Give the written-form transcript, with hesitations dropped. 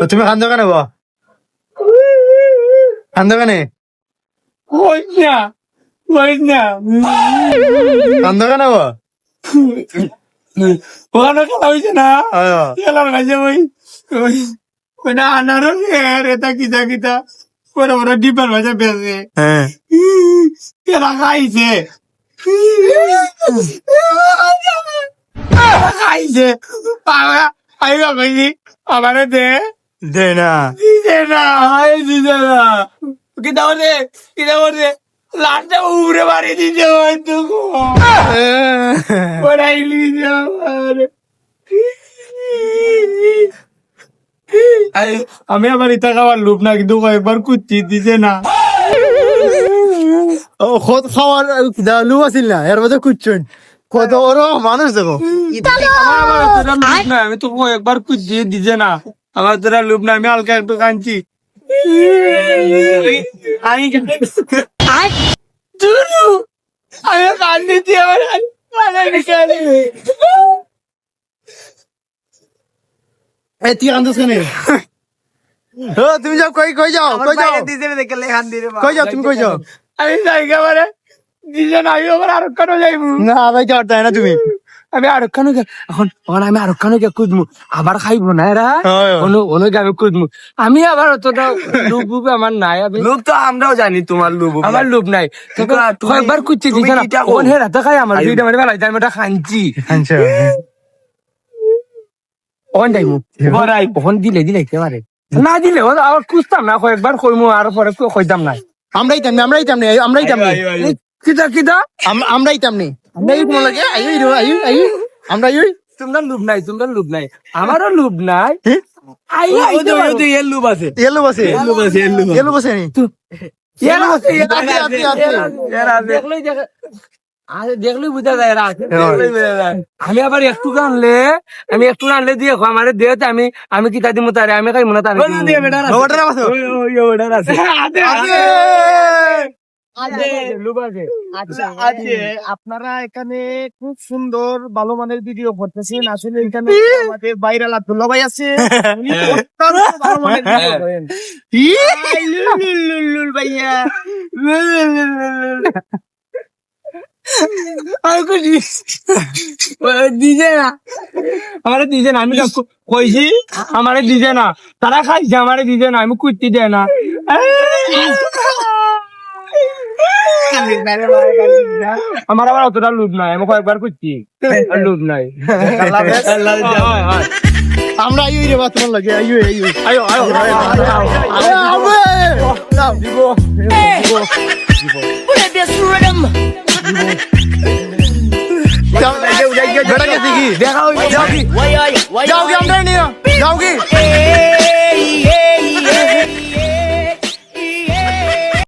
তুমি কান্দো কেন বা কান্দো কেন কান্দো কেন বা ওখানে খেলা হয়েছে না খেলার কাছে ওই না আনারও রেতা কিতা কিতা ওরা ওরা ডিপার ভাজা পেয়েছে হ্যাঁ খেলা খাইছে খাইছে আইবা কইছি আমারে দে না দিছে না দিছে না কিতা বলে লাস্টে উপরে বাড়ি দিছে হয়তো ওরাই লিছে আমারে আমি আমার ইটা খাওয়ার লোভ না কিন্তু কয়েকবার কুচি দিছে না ও খোদ খাওয়ার লু আছিল না এর মধ্যে কুচ্ছুন কত বড় মানুষ দেখো আমি তো কয়েকবার কুচি দিছে না আমার তোরা লোভ না আমি হালকা একটু কাঁদছি আমি কান্দিছি আমার তুই কান্দস কেন তুমি যাও কই যাও কই যাও তুমি কই যাও আমি জায়গা মানে দিছে না আমি আবার আরো কেন যাইবো না ভাই যাও তাই না তুমি আমি আরো কেন এখন আমি আরো কেন কুদমু আবার খাইবো না এরা অনেক আমি কুদমু আমি আবার অতটা লুব আমার নাই লোভ তো আমরাও জানি তোমার লোভ আমার লোভ নাই কয়েকবার কুচি দিছে না ওন হে রাতে খাই আমার দুইটা মানে বেলা আমি ওটা খাঞ্চি আচ্ছা ওন যাইমু বড়াই ওন দিলে কে পারে না দিলে আবার খুঁজতাম না কয়েকবার কইমু আর পরে কইতাম না আমরাই তামনি কিতা আমরাই তামনি আমরাই কোন লাগে আইও আমরা আইও তোমার লোভ নাই আমারও লোভ নাই এর লোভ আছে এলো বসে নি দেখলে বুঝা যায় আমি আবার একটু আনলে দিয়ে আমার দেহতে আমি কিতা দিব তারে আমি খাই মনে তারে আপনারা এখানে খুব সুন্দর ভালো মানের ভিডিও করতেছেন আসলে এখানে আমাদের ভাইরাল আব্দুল্লাহ ভাই আছে ভালো মানের ভিডিও করেন ভাইয়া দিছে না আমারে দিছে না আমি কইছি আমারে দিছে না তারা খাইছে আমারে দিছে না আমি কুর্তি দেয় না আমার আবার অতটা লোভ নাই আমি কয়েকবার করছি লোভ নাই আমরা আইও রে বা তোমার লাগে আইও দেখা যাও কি আমরা নিও যাও কি